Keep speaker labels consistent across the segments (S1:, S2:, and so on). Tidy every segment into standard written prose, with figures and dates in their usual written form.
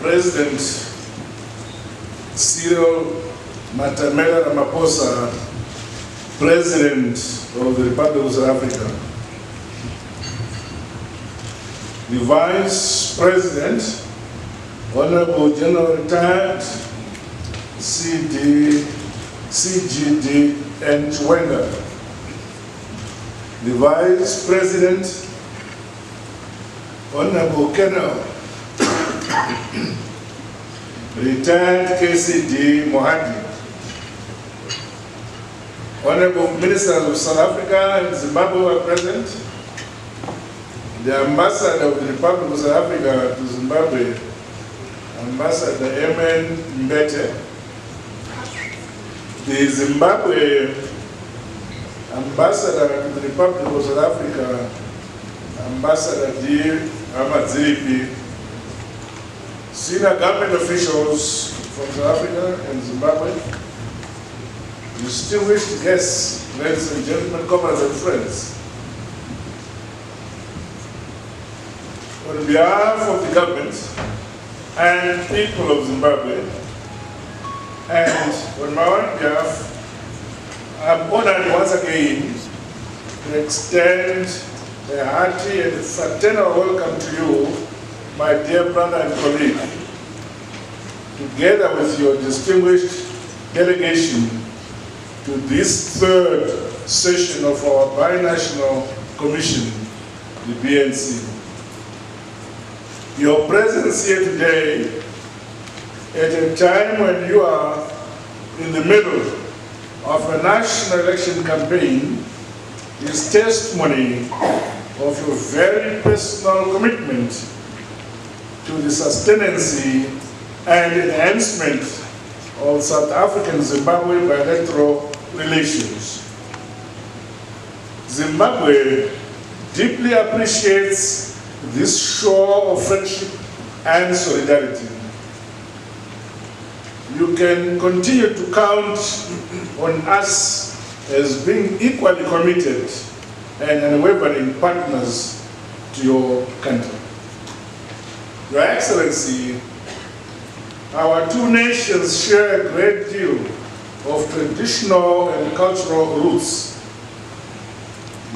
S1: President Cyril Ramaphosa, President of the Republic of South Africa, the Vice President, Honorable General Retired CGD and Chwenga, the Vice President, Honorable Colonel Retired KCD Mohadi, Honorable Ministers of South Africa and Zimbabwe are present, the Ambassador of the Republic of South Africa to Zimbabwe, Ambassador Emmerson, the Zimbabwe Ambassador to the Republic of South Africa, Ambassador D. Dambudzo, senior government officials from South Africa and Zimbabwe, distinguished guests, ladies and gentlemen, comrades and friends. On behalf of the government and people of Zimbabwe, and on my own behalf, I'm honored once again to extend a hearty and fraternal welcome to you, my dear brother and colleague, together with your distinguished delegation to this third session of our binational commission, the BNC. Your presence here today, at a time when you are in the middle of a national election campaign, is testimony of your very personal commitment to the sustenance and enhancement of South African-Zimbabwe bilateral relations. Zimbabwe deeply appreciates this show of friendship and solidarity. You can continue to count on us as being equally committed and unwavering partners to your country. Your Excellency, our two nations share a great deal of traditional and cultural roots.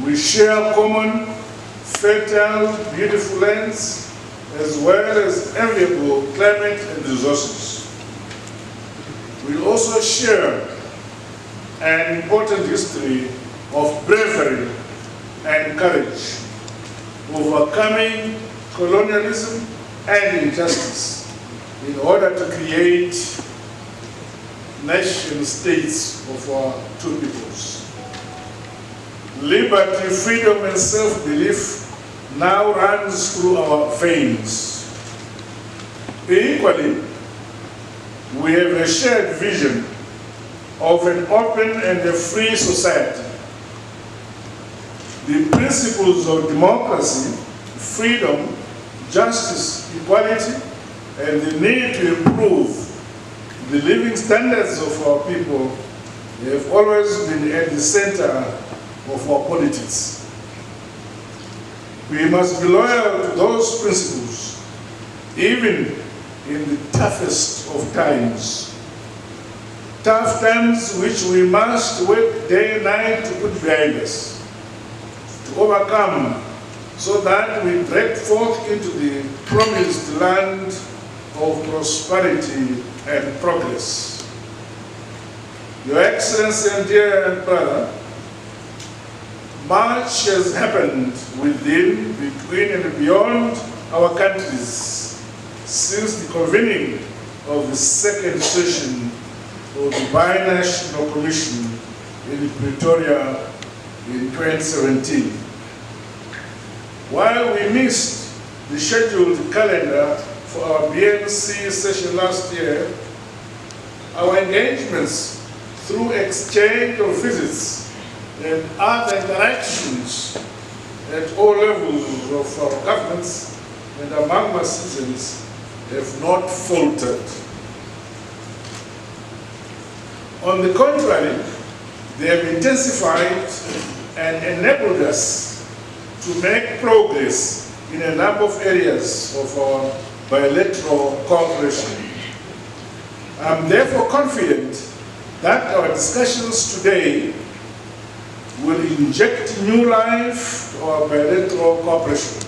S1: We share common, fertile, beautiful lands, as well as enviable climate and resources. We also share an important history of bravery and courage, overcoming colonialism and injustice in order to create nation states of our two peoples. Liberty, freedom, and self-belief now runs through our veins. Equally, we have a shared vision of an open and a free society. The principles of democracy, freedom, justice, equality, and the need to improve the living standards of our people have always been at the center of our politics. We must be loyal to those principles, even in the toughest of times. Tough times which we must work day and night to put behind us, to overcome, so that we break forth into the promised land of prosperity and progress. Your Excellency and dear brother, much has happened within, between, and beyond our countries since the convening of the second session of the Binational Commission in Pretoria in 2017. While we missed the scheduled calendar for our BNC session last year, our engagements through exchange of visits and other interactions at all levels of our governments and among our citizens have not faltered. On the contrary, they have intensified and enabled us to make progress in a number of areas of our bilateral cooperation. I'm therefore confident that our discussions today will inject new life to our bilateral cooperation.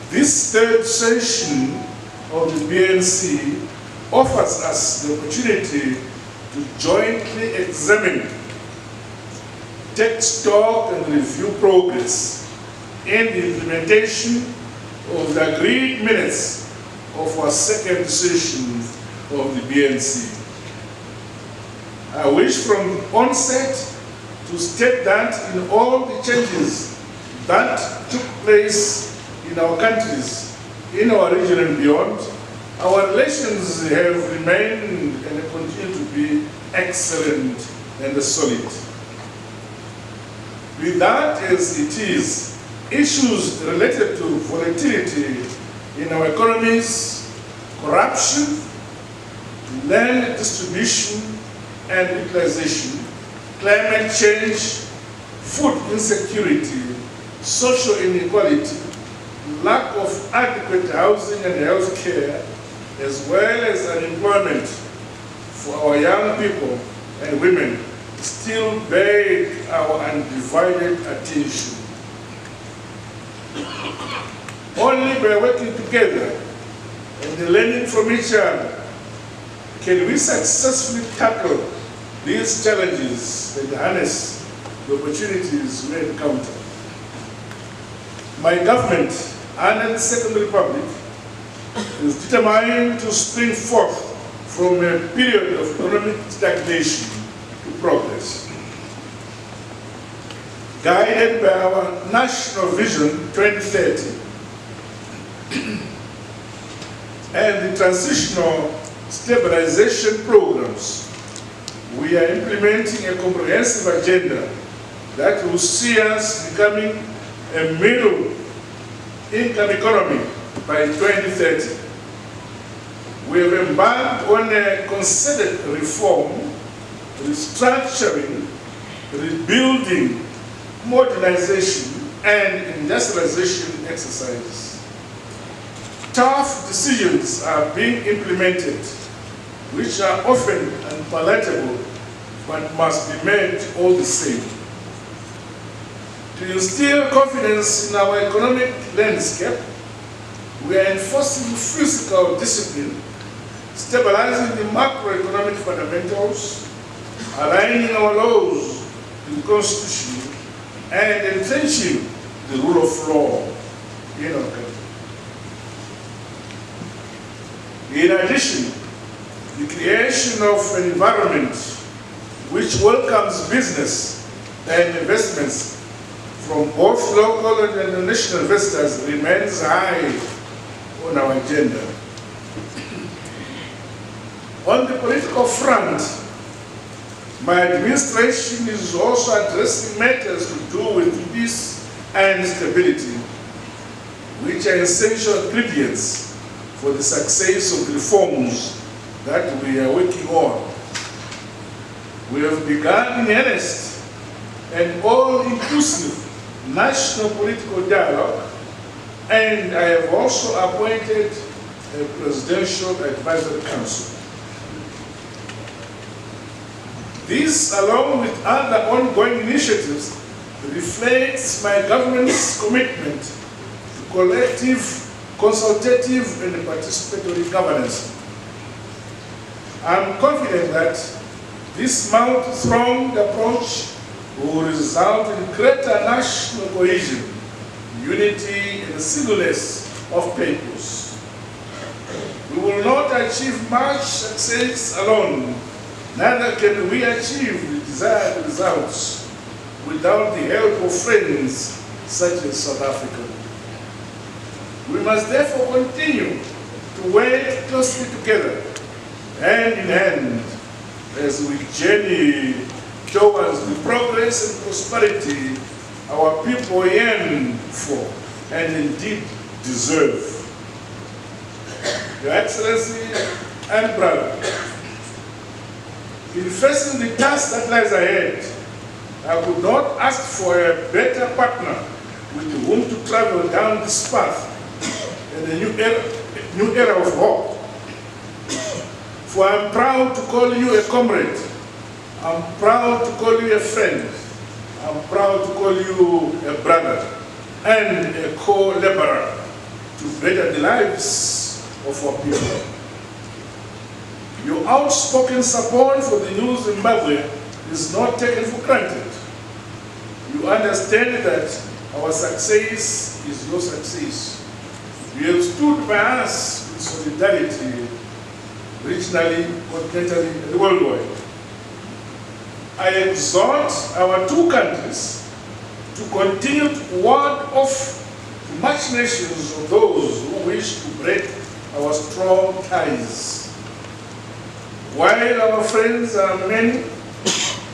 S1: This third session of the BNC offers us the opportunity to jointly examine, take stock and review progress in the implementation of the agreed minutes of our second session of the BNC. I wish from onset to state that in all the changes that took place in our countries, in our region and beyond, our relations have remained and continue to be excellent and solid. With that as it is, issues related to volatility in our economies, corruption, land distribution and utilization, climate change, food insecurity, social inequality, lack of adequate housing and health care, as well as unemployment for our young people and women, still beg our undivided attention. Only by working together and learning from each other can we successfully tackle these challenges and harness the opportunities we encounter. My government, under the Second Republic, is determined to spring forth from a period of economic stagnation to progress. Guided by our National Vision 2030 and the transitional stabilization programs, we are implementing a comprehensive agenda that will see us becoming a middle-income economy by 2030. We have embarked on a concerted reform, restructuring, rebuilding, modernization, and industrialization exercises. Tough decisions are being implemented, which are often unpalatable, but must be made all the same. To instill confidence in our economic landscape, we are enforcing fiscal discipline, stabilizing the macroeconomic fundamentals, aligning our laws to the Constitution, and entrenching the rule of law in our country. In addition, the creation of an environment which welcomes business and investments from both local and international investors remains high on our agenda. On the political front, my administration is also addressing matters to do with peace and stability, which are essential ingredients for the success of the reforms that we are working on. We have begun in earnest an all-inclusive national political dialogue, and I have also appointed a Presidential Advisory Council. This, along with other ongoing initiatives, reflects my government's commitment to collective, consultative, and participatory governance. I'm confident that this multi-pronged approach will result in greater national cohesion, unity, and singleness of purpose. We will not achieve much success alone, neither can we achieve the desired results without the help of friends such as South Africa. We must therefore continue to work closely together, hand in hand, as we journey towards the progress and prosperity our people yearn for and indeed deserve. Your Excellency and brother, in facing the task that lies ahead, I could not ask for a better partner with whom to travel down this path and a new era of hope. For I'm proud to call you a comrade. I'm proud to call you a friend. I'm proud to call you a brother and a co-laborer to better the lives of our people. Your outspoken support for the new Zimbabwe is not taken for granted. You understand that our success is your success. You have stood by us with solidarity, regionally, continentally, and worldwide. I exhort our two countries to continue to ward off the machinations of those who wish to break our strong ties. While our friends are many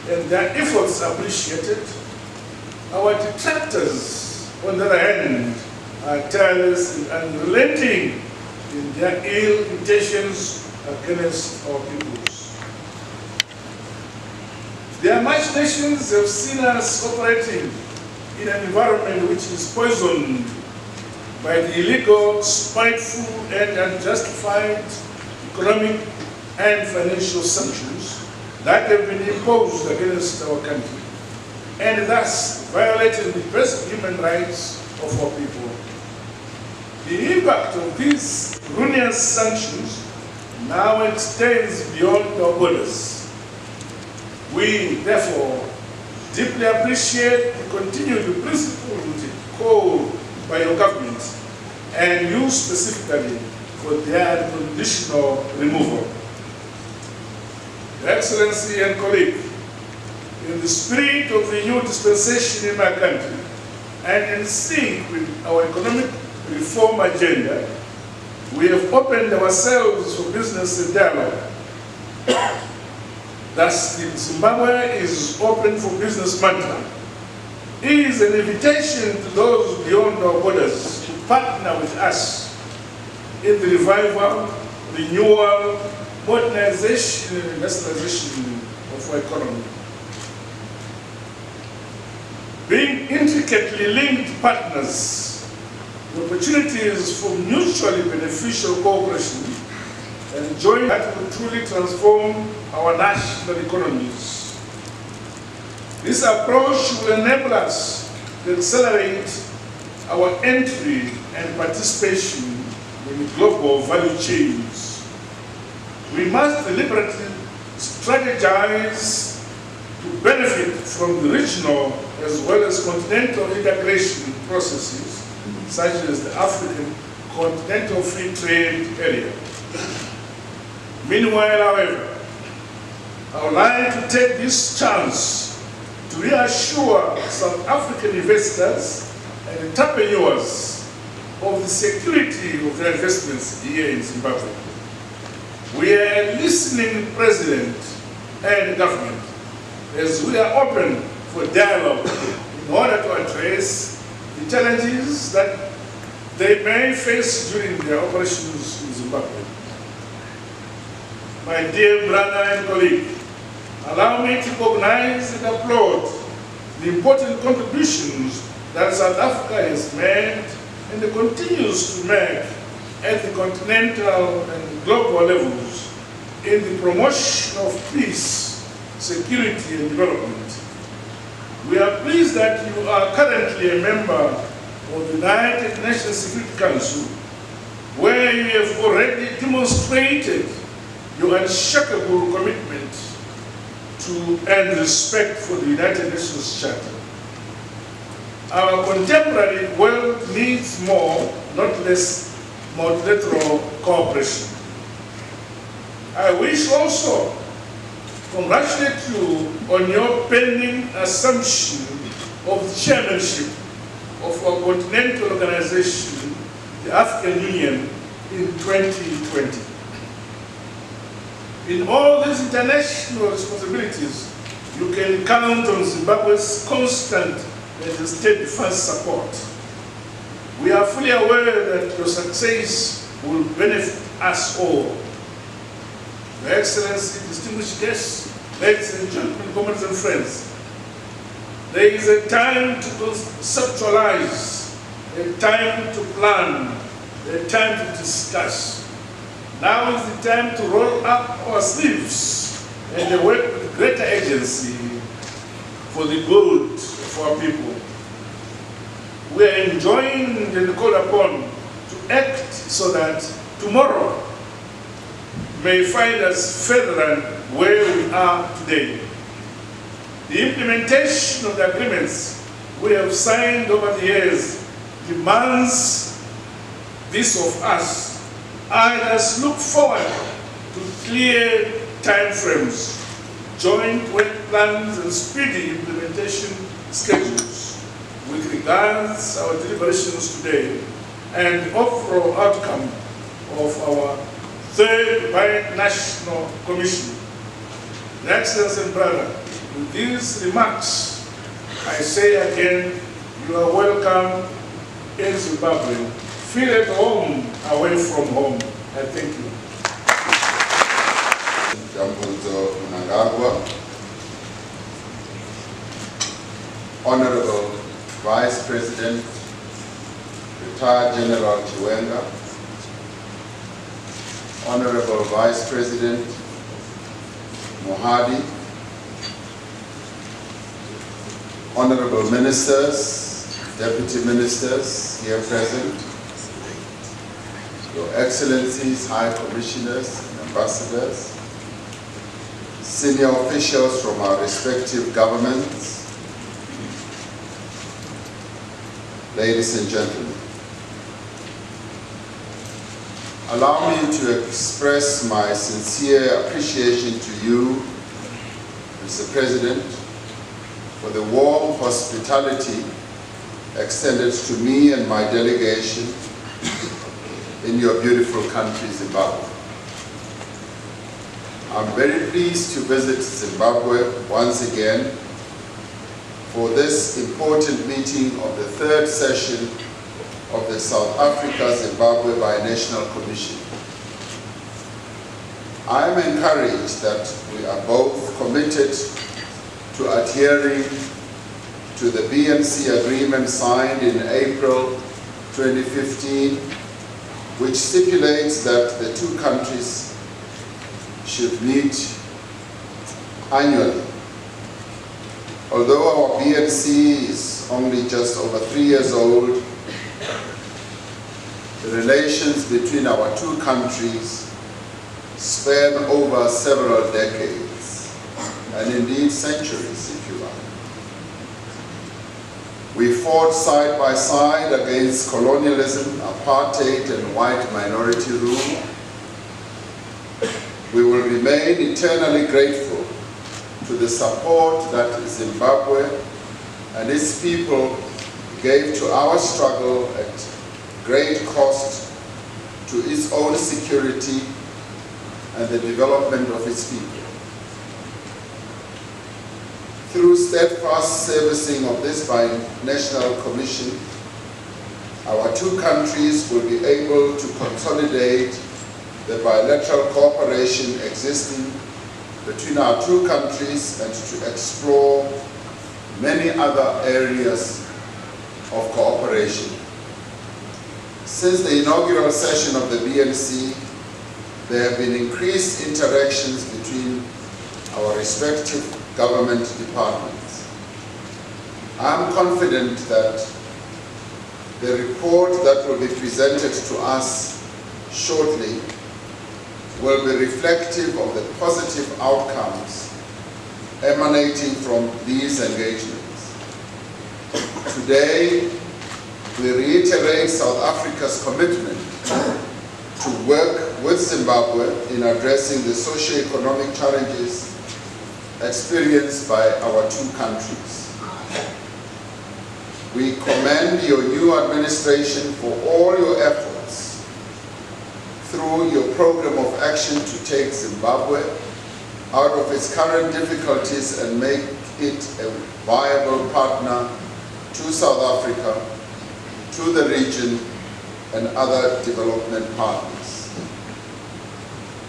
S1: and their efforts are appreciated, our detractors, on the other hand, are tireless and unrelenting in their ill intentions against our peoples. Their machinations have seen us operating in an environment which is poisoned by the illegal, spiteful, and unjustified economic and financial sanctions that have been imposed against our country, and thus violating the basic human rights of our people. The impact of these ruinous sanctions now extends beyond our borders. We, therefore, deeply appreciate the continued principled call by your government, and you specifically, for their unconditional removal. Your Excellency and colleague, in the spirit of the new dispensation in my country, and in sync with our economic reform agenda, we have opened ourselves for business and dialogue. Thus, the Zimbabwe is open for business mantra. It is an invitation to those beyond our borders to partner with us in the revival, renewal, modernization, and industrialization of our economy. Being intricately linked partners, the opportunities for mutually beneficial cooperation and joint that will truly transform our national economies. This approach will enable us to accelerate our entry and participation in global value chains. We must deliberately strategize to benefit from the regional as well as continental integration processes, such as the African Continental Free Trade Area. Meanwhile, however, I would like to take this chance to reassure South African investors and entrepreneurs of the security of their investments here in Zimbabwe. We are a listening president and government as we are open for dialogue in order to address the challenges that they may face during their operations in Zimbabwe. My dear brother and colleague, allow me to recognize and applaud the important contributions that South Africa has made and continues to make at the continental and global levels in the promotion of peace, security, and development. We are pleased that you are currently a member of the United Nations Security Council, where you have already demonstrated your unshakable commitment to and respect for the United Nations Charter. Our contemporary world needs more, not less, multilateral cooperation. I wish also to congratulate you on your pending assumption of the chairmanship of our continental organization, the African Union, in 2020. In all these international responsibilities, you can count on Zimbabwe's constant and steadfast support. We are fully aware that your success will benefit us all. Your Excellency, distinguished guests, ladies and gentlemen, comrades and friends, there is a time to conceptualize, a time to plan, the time to discuss. Now is the time to roll up our sleeves and work with greater agency for the good of our people. We are enjoined and called upon to act so that tomorrow may find us further than where we are today. The implementation of the agreements we have signed over the years demands this of us. Let us look forward to clear timeframes, joint work plans, and speedy implementation schedules with regards to our deliberations today and overall outcome of our third bi-national commission. Excellency and brother, with these remarks, I say again, you are welcome in Zimbabwe. Feel at home, away from home. I thank you.
S2: Dambudzo Mnangagwa, Honorable Vice President, Retired General Chiwenga, Honorable Vice President Mohadi, Honorable Ministers, Deputy Ministers here present, Your Excellencies, High Commissioners and Ambassadors, senior officials from our respective governments, ladies and gentlemen. Allow me to express my sincere appreciation to you, Mr. President, for the warm hospitality extended to me and my delegation in your beautiful country, Zimbabwe. I'm very pleased to visit Zimbabwe once again for this important meeting of the third session of the South Africa-Zimbabwe Binational Commission. I am encouraged that we are both committed to adhering to the BNC agreement signed in April 2015, which stipulates that the two countries should meet annually. Although our BNC is only just over 3 years old, the relations between our two countries span over several decades, and indeed centuries, if you like. We fought side by side against colonialism, apartheid, and white minority rule. We will remain eternally grateful to the support that Zimbabwe and its people gave to our struggle at great cost to its own security and the development of its people. Through steadfast servicing of this binational commission, our two countries will be able to consolidate the bilateral cooperation existing between our two countries and to explore many other areas of cooperation. Since the inaugural session of the BNC, there have been increased interactions between our respective government departments. I'm confident that the report that will be presented to us shortly will be reflective of the positive outcomes emanating from these engagements. Today, we reiterate South Africa's commitment to work with Zimbabwe in addressing the socio-economic challenges experienced by our two countries. We commend your new administration for all your efforts through your program of action to take Zimbabwe out of its current difficulties and make it a viable partner to South Africa, to the region, and other development partners.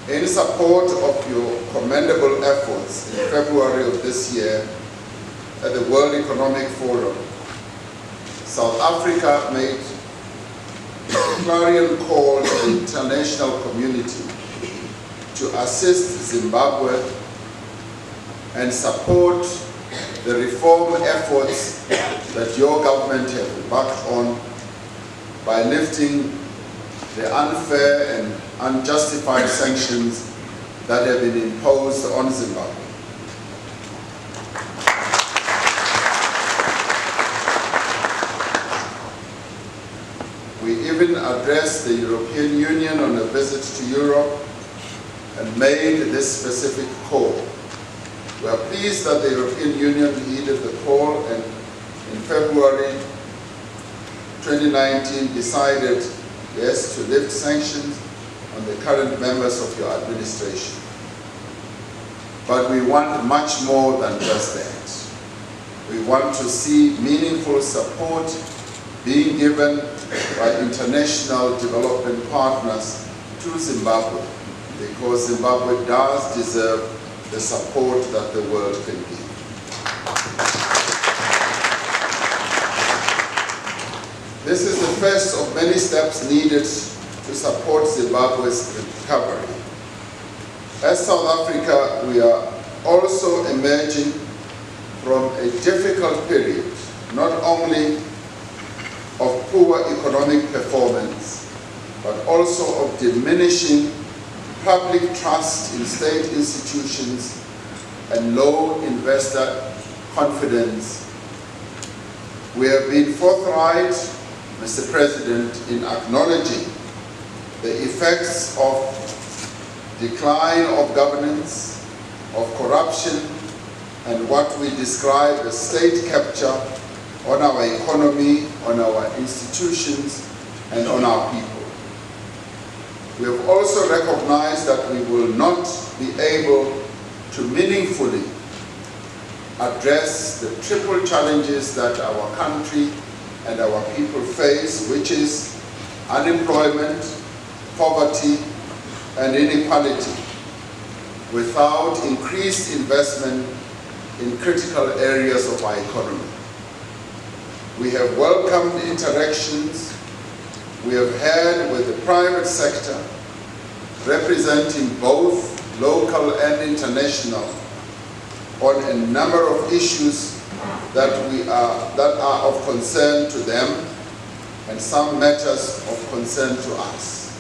S2: In support of your commendable efforts in February of this year at the World Economic Forum, South Africa made clarion call to the international community to assist Zimbabwe and support the reform efforts that your government have embarked on by lifting the unfair and unjustified sanctions that have been imposed on Zimbabwe. We even addressed the European Union on a visit to Europe and made this specific call. We are pleased that the European Union heeded the call and in February 2019 decided, yes, to lift sanctions on the current members of your administration. But we want much more than just that. We want to see meaningful support being given by international development partners to Zimbabwe, because Zimbabwe does deserve the support that the world can give. This is the first of many steps needed to support Zimbabwe's recovery. As South Africa, we are also emerging from a difficult period, not only of poor economic performance, but also of diminishing public trust in state institutions and low investor confidence. We have been forthright, Mr. President, in acknowledging the effects of decline of governance, of corruption, and what we describe as state capture on our economy, on our institutions, and on our people. We have also recognized that we will not be able to meaningfully address the triple challenges that our country and our people face, which is unemployment, poverty, and inequality, without increased investment in critical areas of our economy. We have welcomed interactions we have had with the private sector, representing both local and international, on a number of issues that are of concern to them and some matters of concern to us.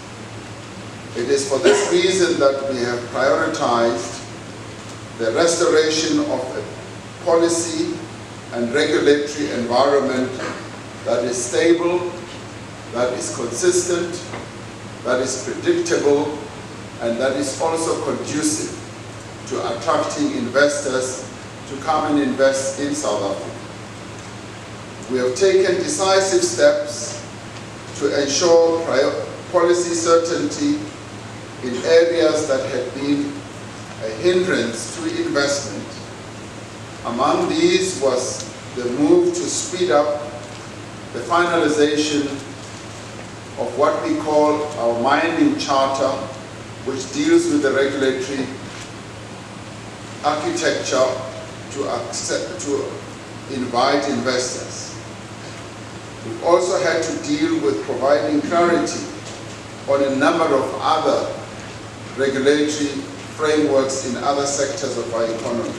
S2: It is for this reason that we have prioritized the restoration of a policy and regulatory environment that is stable, that is consistent, that is predictable, and that is also conducive to attracting investors to come and invest in South Africa. We have taken decisive steps to ensure policy certainty in areas that had been a hindrance to investment. Among these was the move to speed up the finalization of what we call our mining charter, which deals with the regulatory architecture to invite investors. We've also had to deal with providing clarity on a number of other regulatory frameworks in other sectors of our economy.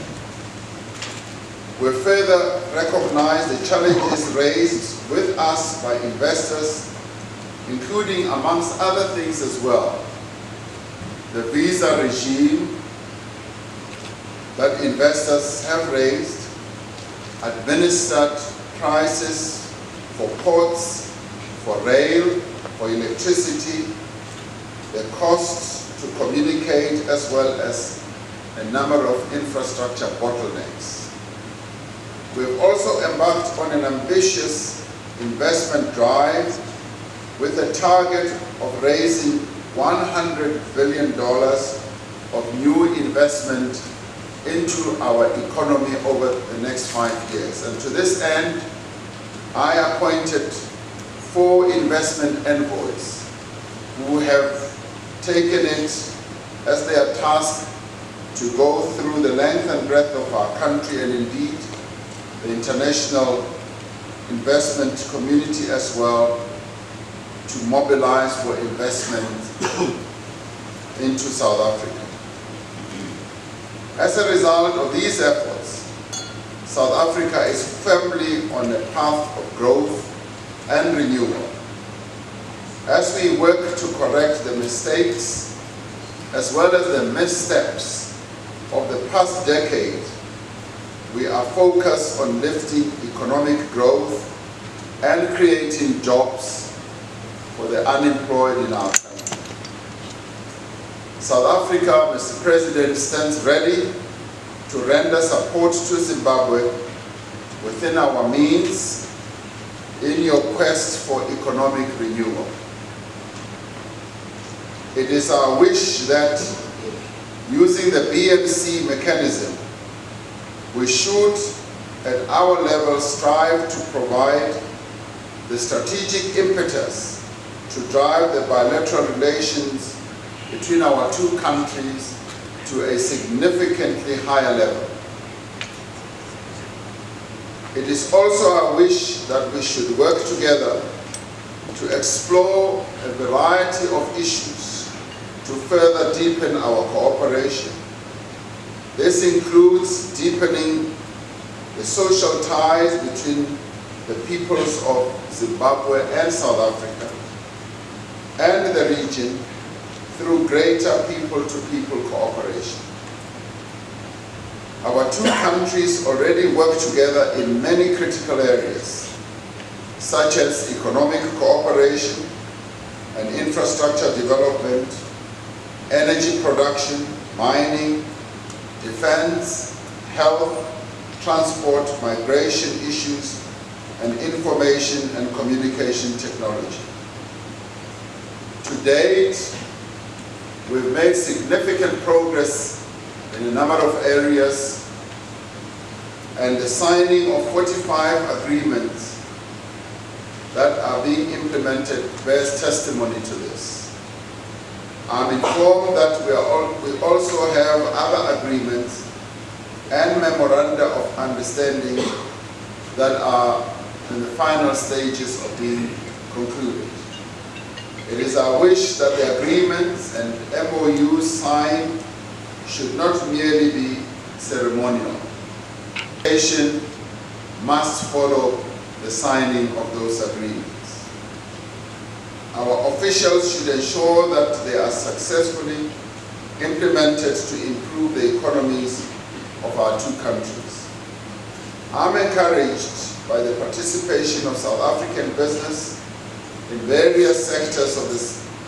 S2: We further recognize the challenges raised with us by investors, including, amongst other things as well, the visa regime that investors have raised, administered prices for ports, for rail, for electricity, the costs to communicate, as well as a number of infrastructure bottlenecks. We've also embarked on an ambitious investment drive with a target of raising $100 billion of new investment into our economy over the next 5 years. And to this end, I appointed 4 investment envoys who have taken it as their task to go through the length and breadth of our country, and indeed the international investment community as well, to mobilize for investment into South Africa. As a result of these efforts, South Africa is firmly on a path of growth and renewal. As we work to correct the mistakes as well as the missteps of the past decade, we are focused on lifting economic growth and creating jobs for the unemployed in our country. South Africa, Mr. President, stands ready to render support to Zimbabwe within our means in your quest for economic renewal. It is our wish that using the BNC mechanism, we should at our level strive to provide the strategic impetus to drive the bilateral relations between our two countries to a significantly higher level. It is also our wish that we should work together to explore a variety of issues to further deepen our cooperation. This includes deepening the social ties between the peoples of Zimbabwe and South Africa and the region through greater people-to-people cooperation. Our two countries already work together in many critical areas, such as economic cooperation and infrastructure development, energy production, mining, defense, health, transport, migration issues, and information and communication technology. To date, we've made significant progress in a number of areas, and the signing of 45 agreements that are being implemented bears testimony to this. I'm informed that we also have other agreements and memoranda of understanding that are in the final stages of being concluded. It is our wish that the agreements and MOUs signed should not merely be ceremonial. Nation must follow the signing of those agreements. Our officials should ensure that they are successfully implemented to improve the economies of our two countries. I'm encouraged by the participation of South African business in various sectors of the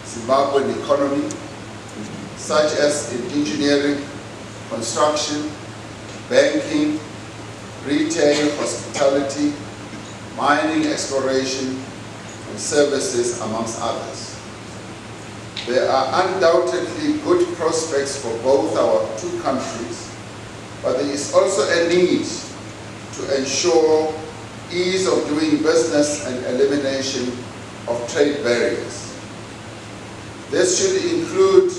S2: Zimbabwean economy, such as in engineering, construction, banking, retail, hospitality, mining, exploration, and services, amongst others. There are undoubtedly good prospects for both our two countries, but there is also a need to ensure ease of doing business and elimination of trade barriers. This should include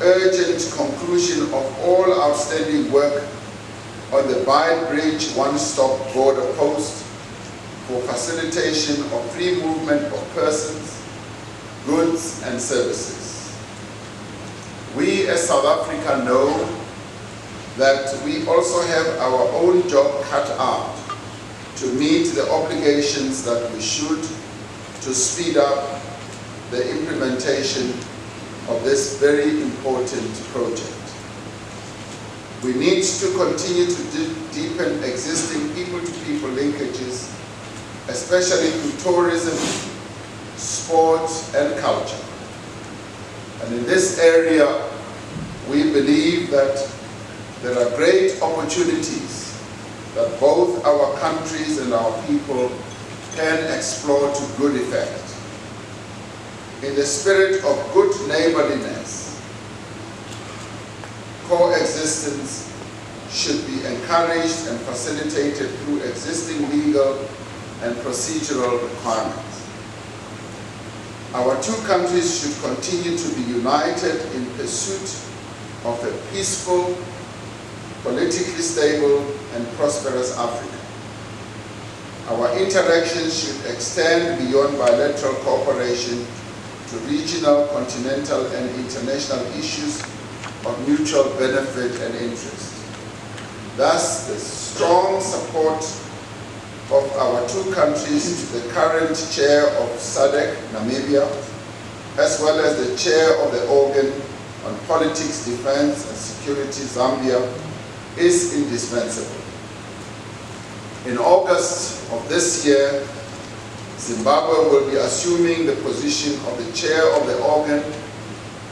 S2: urgent conclusion of all outstanding work on the Bridge one-stop border post for facilitation of free movement of persons, goods, and services. We as South Africa know that we also have our own job cut out to meet the obligations that we should to speed up the implementation of this very important project. We need to continue to deepen existing people-to-people linkages, especially through tourism, sports, and culture. And in this area, we believe that there are great opportunities that both our countries and our people can explore to good effect. In the spirit of good neighborliness, coexistence should be encouraged and facilitated through existing legal and procedural requirements. Our two countries should continue to be united in pursuit of a peaceful, politically stable, and prosperous Africa. Our interactions should extend beyond bilateral cooperation to regional, continental, and international issues of mutual benefit and interest. Thus, the strong support of our two countries to the current chair of SADC, Namibia, as well as the chair of the organ on politics, defense, and security, Zambia, is indispensable. In August of this year, Zimbabwe will be assuming the position of the chair of the organ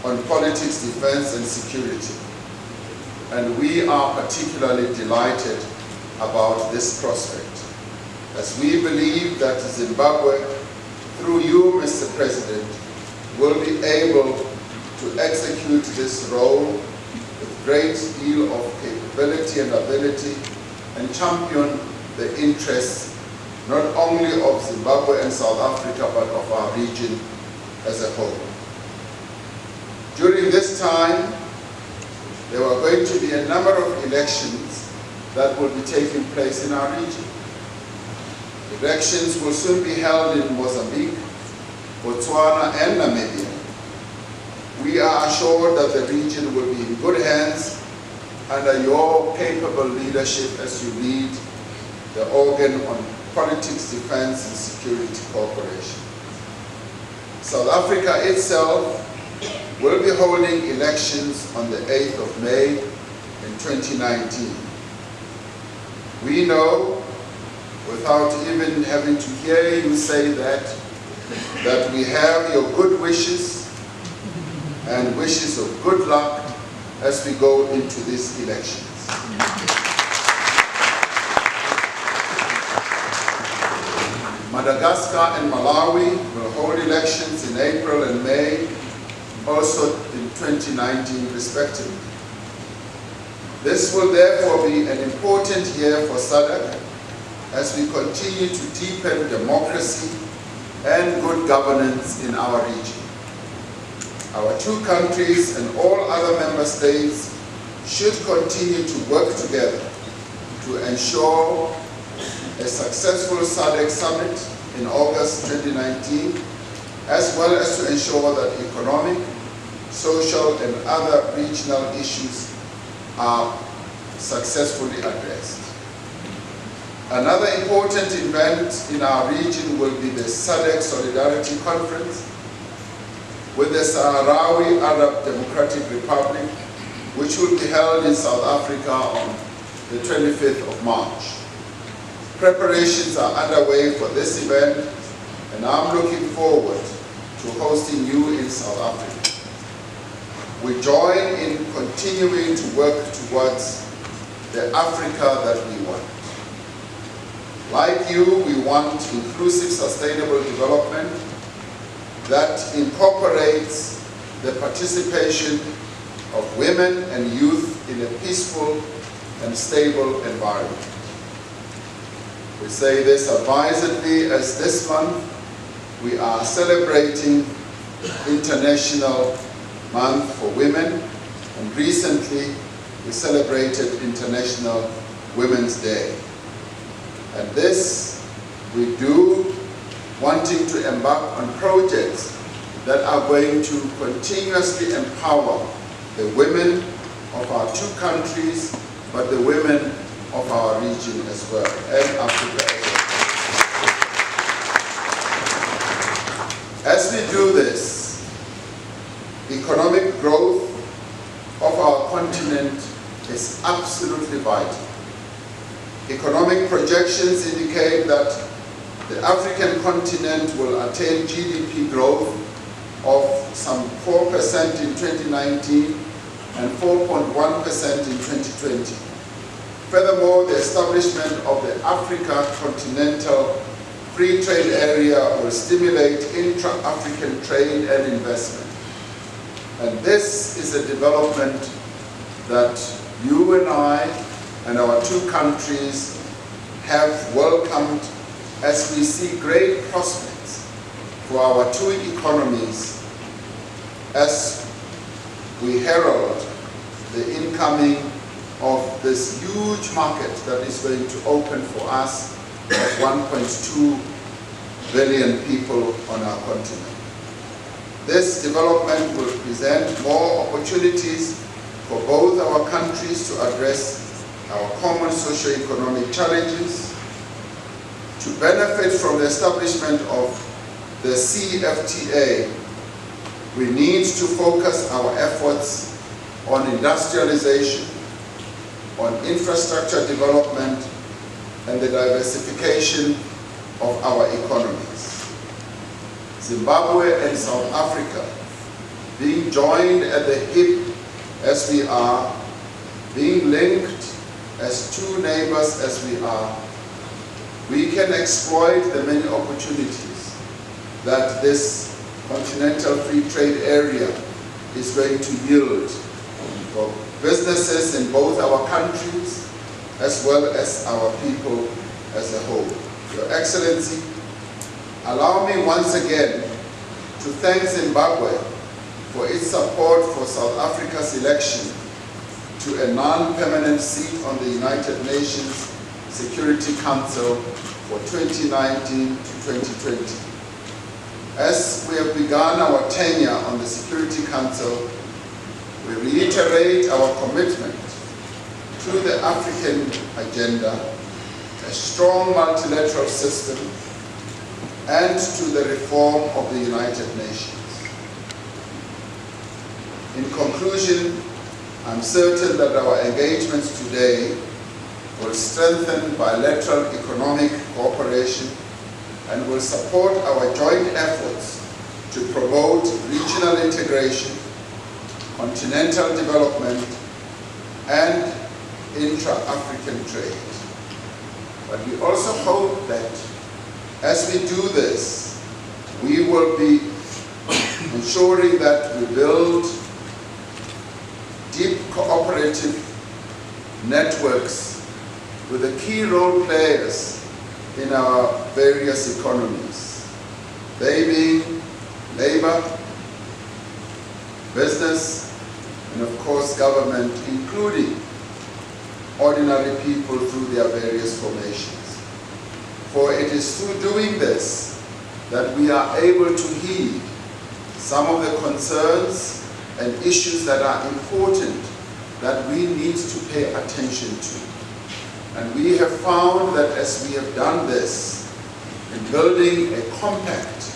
S2: on politics, defense, and security. And we are particularly delighted about this prospect, as we believe that Zimbabwe, through you, Mr. President, will be able to execute this role with great deal of capability and ability and champion the interests not only of Zimbabwe and South Africa, but of our region as a whole. During this time, there are going to be a number of elections that will be taking place in our region. Elections will soon be held in Mozambique, Botswana, and Namibia. We are assured that the region will be in good hands under your capable leadership as you lead the organ on politics, defense, and security cooperation. South Africa itself will be holding elections on the 8th of May in 2019. We know, without even having to hear you say that we have your good wishes and wishes of good luck as we go into these elections. Madagascar and Malawi will hold elections in April and May, also in 2019 respectively. This will therefore be an important year for SADC as we continue to deepen democracy and good governance in our region. Our two countries and all other member states should continue to work together to ensure a successful SADC summit in August 2019, as well as to ensure that economic, social, and other regional issues are successfully addressed. Another important event in our region will be the SADC Solidarity Conference with the Sahrawi Arab Democratic Republic, which will be held in South Africa on the 25th of March. Preparations are underway for this event, and I'm looking forward to hosting you in South Africa. We join in continuing to work towards the Africa that we want. Like you, we want inclusive, sustainable development that incorporates the participation of women and youth in a peaceful and stable environment. We say this advisedly as this month we are celebrating International Month for Women, and recently we celebrated International Women's Day. And this we do wanting to embark on projects that are going to continuously empower the women of our two countries, but the women of our region as well, and Africa as well. As we do this, economic growth of our continent is absolutely vital. Economic projections indicate that the African continent will attain GDP growth of some 4% in 2019 and 4.1% in 2020. Furthermore, the establishment of the Africa Continental Free Trade Area will stimulate intra-African trade and investment. And this is a development that you and I and our two countries have welcomed, as we see great prospects for our two economies as we herald the incoming of this huge market that is going to open for us of 1.2 billion people on our continent. This development will present more opportunities for both our countries to address our common socio-economic challenges, to benefit from the establishment of the CFTA. We need to focus our efforts on industrialization, on infrastructure development, and the diversification of our economies. Zimbabwe and South Africa, being joined at the hip as we are, being linked as two neighbors as we are, we can exploit the many opportunities that this continental free trade area is going to yield for businesses in both our countries as well as our people as a whole. Your Excellency, allow me once again to thank Zimbabwe for its support for South Africa's election to a non-permanent seat on the United Nations Security Council for 2019 to 2020. As we have begun our tenure on the Security Council, we reiterate our commitment to the African agenda, a strong multilateral system, and to the reform of the United Nations. In conclusion, I'm certain that our engagements today will strengthen bilateral economic cooperation and will support our joint efforts to promote regional integration, continental development, and intra-African trade. But we also hope that as we do this, we will be ensuring that we build deep cooperative networks with the key role players in our various economies, they being labor, business, and of course government, including ordinary people through their various formations. For it is through doing this that we are able to heed some of the concerns and issues that are important that we need to pay attention to. And we have found that as we have done this, in building a compact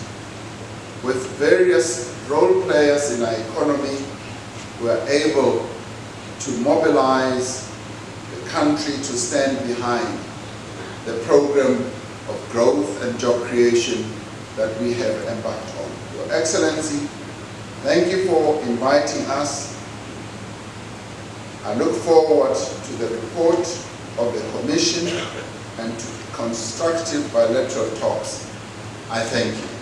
S2: with various role players in our economy, we are able to mobilize the country to stand behind the program of growth and job creation that we have embarked on. Your Excellency, thank you for inviting us. I look forward to the report of the Commission and to constructive bilateral talks. I thank you.